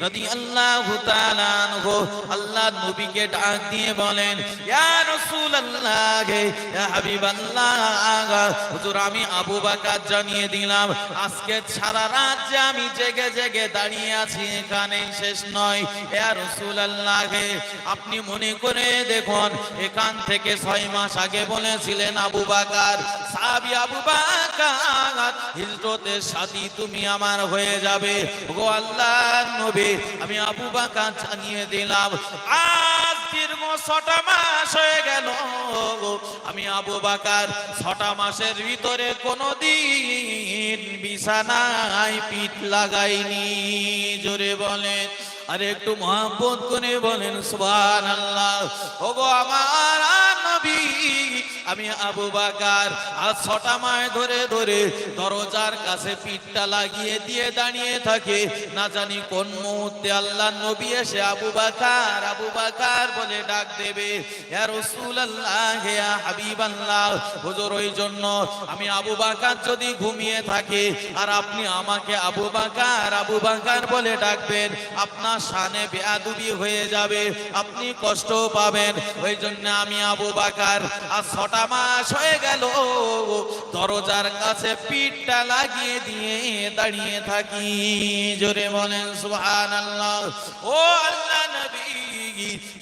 রাদিয়াল্লাহু তাআলা আনহু আল্লাহর নবীকে ডাক দিয়ে বলেন, ইয়া রাসূলুল্লাহ, ইয়া হাবিবাল্লাহ, হুজুর আমি আবু বকর জানিয়ে দিলাম আজকে সারা রাত যে আমি জেগে জেগে দাঁড়িয়ে আছি এখানে শেষ নয়। ইয়া রাসূলুল্লাহ, আপনি মনে করে দেখুন এখান থেকে 6 মাস আগে বলেছিলেন আবু বকর, সাহাবী আবু বকর, হিজরতের সাথী তুমি আমার হয়ে যাবে। গো আল্লাহর নবী, আমি আবু বকর জানিয়ে দিলাম আজ দীর্ঘ 6টা মাস হয়ে গেল আমি আবু বকর 6টা মাসের ভিতরে কোনদিন বিছানায় পিঠ লাগাইনি। জোরে বলেন, আরে একটু মহব্বত করে বলেন সুবহানাল্লাহ। ওগো আমার নবী, আমি আবু বকর আজ 6টা মাস ধরে ধরে দরজার কাছে পিঠটা লাগিয়ে দিয়ে দাঁড়িয়ে থাকে। না জানি কোন মুহূর্তে আল্লাহর নবী এসে আবু বকর আবু বকর বলে ডাক দেবে, ইয়া রাসূলুল্লাহ, ইয়া হাবিবাল্লাহ। হুজুর ওই জন্য আমি আবু বকর যদি ঘুমিয়ে থাকে আর আপনি আমাকে আবু বকর বলে ডাকবেন, আপনার শানে বেয়াদবি হয়ে যাবে, আপনি কষ্ট পাবেন। ওই জন্য আমি আবু বকর আজ 6টা মাস হয়ে গেল দরজার কাছে পিঠটা লাগিয়ে দিয়ে দাঁড়িয়ে থাকি। জোরে বলেন সুবহানাল্লাহ। ও আল্লাহ নবী,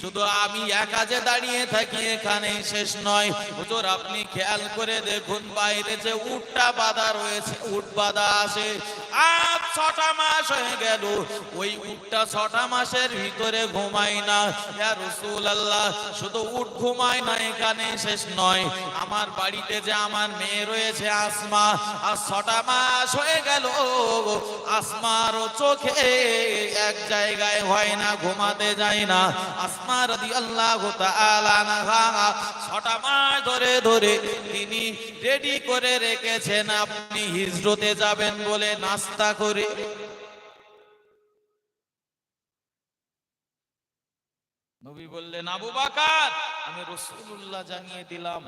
শুধু আমি একা যে দাঁড়িয়ে থাকি এখানে শেষ নয়। হুজুর আপনি খেয়াল করে দেখুন বাইরে যে উটটা বাঁধা রয়েছে, উট বাঁধা আছে আজ 6টা মাস হয়ে গেল, ওই উটটা 6টা মাসের ভিতরে ঘুমায় না। ইয়া রাসূলুল্লাহ, শুধু উট ঘুমায় না এখানে শেষ নয়, আমার বাড়িতে যে আমার মেয়ে রয়েছে আসমা, আজ 6টা মাস হয়ে গেল আসমারও চোখে এক জায়গায় হয় না, ঘুমাতে যায় না। আসমা রাদিয়াল্লাহু তাআলা আনহা 6টা মাস ধরে ধরে তিনি রেডি করে রেখেছেন আপনি হিজরতে যাবেন বলে নাস্তা করে। নবী বললেন, আবু বকর, আমি রাসূলুল্লাহ জানিয়ে দিলাম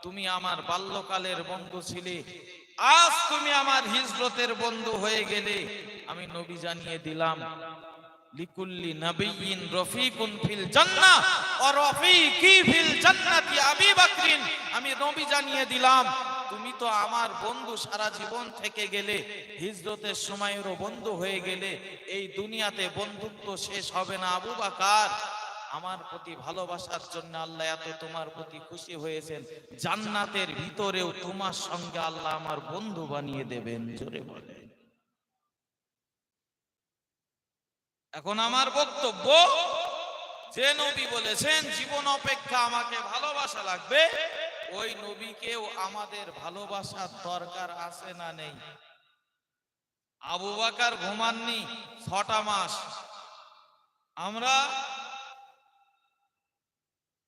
তুমি আমার বাল্যকালের বন্ধু ছিলে, আজ তুমি আমার হিজরতের বন্ধু হয়ে গেলে। আমি নবী জানিয়ে দিলাম লিকুল্লি নাবিয়্যিন রফিকুন ফিল জান্নাহ ওয়া রফিকি ফিল জান্নাতি আবু বকর। আমি নবী জানিয়ে দিলাম তুমি তো আমার বন্ধু সারা জীবন থেকে গেলে, হিজরতের সময়েরও বন্ধু হয়ে গেলে, এই দুনিয়াতে বন্ধুত্ব শেষ হবে না আবু বকর। আমার প্রতি ভালোবাসার জন্য আল্লাহ এত তোমার প্রতি খুশি হয়েছেন, জান্নাতের ভিতরেও তোমার সঙ্গে আল্লাহ আমার বন্ধু বানিয়ে দেবেন। জোরে বলে। এখন আমার বক্তব্য, যে নবী বলেছেন জীবন অপেক্ষা আমাকে ভালোবাসা লাগবে, ওই নবীকেও আমাদের ভালোবাসার দরকার আছে না নেই? আবু বকর ঘুমাননি 6টা মাস, আমরা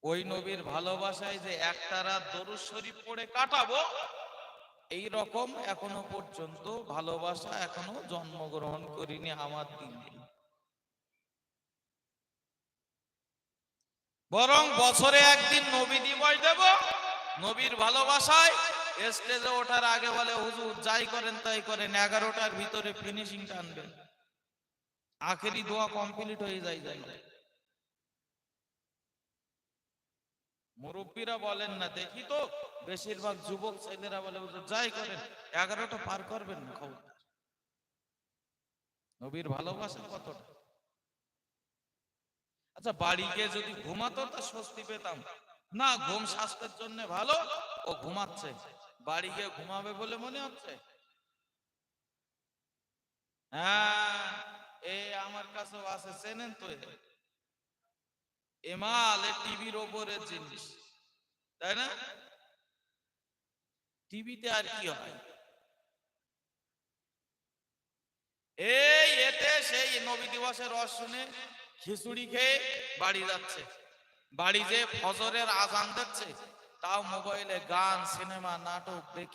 ওই নবীর ভালোবাসায় যে একটা রাত দরুদ শরীফ পড়ে কাটাবো, এই রকম এখনো পর্যন্ত ভালোবাসা এখনো জন্মগ্রহণ করিনি আমার দিনে। বরং বছরে একদিন নবী দিবস দেব, নবীর ভালোবাসায় স্টেজে ওঠার আগে বলে হুজুর যাই করেন তাই করেন, 11টার ভিতরে ফিনিশিং টানবেন, আখেরি দোয়া কমপ্লিট হয়ে যায়। মুরব্বীরা বলেন না, দেখি তো বেশিরভাগ যুবক ছেলেরা বলে হুজুর যাই করেন 11টা পার করবেন না। খবর নবীর ভালোবাসা কতটা। আচ্ছা বাড়ি গিয়ে যদি ঘুমাতো তা স্বস্তি পেতাম না, ঘুম স্বাস্থ্যের জন্য ভালো, ও ঘুমাচ্ছে, বাড়ি গিয়ে ঘুমাবে বলে মনে হচ্ছে। হ্যাঁ, এই আমার কাছেও আছে, চেনেন তো, এমাল টিভির ওপরের জিনিস, তাই না? টিভিতে আর কি হয়, এই এতে সেই নবী দিবসের রস শুনে খিচুড়ি খেয়ে বাড়ি যাচ্ছে, বাড়ি যে ফজরের আজান দিচ্ছে তাও মোবাইলে গান সিনেমা নাটক দেখে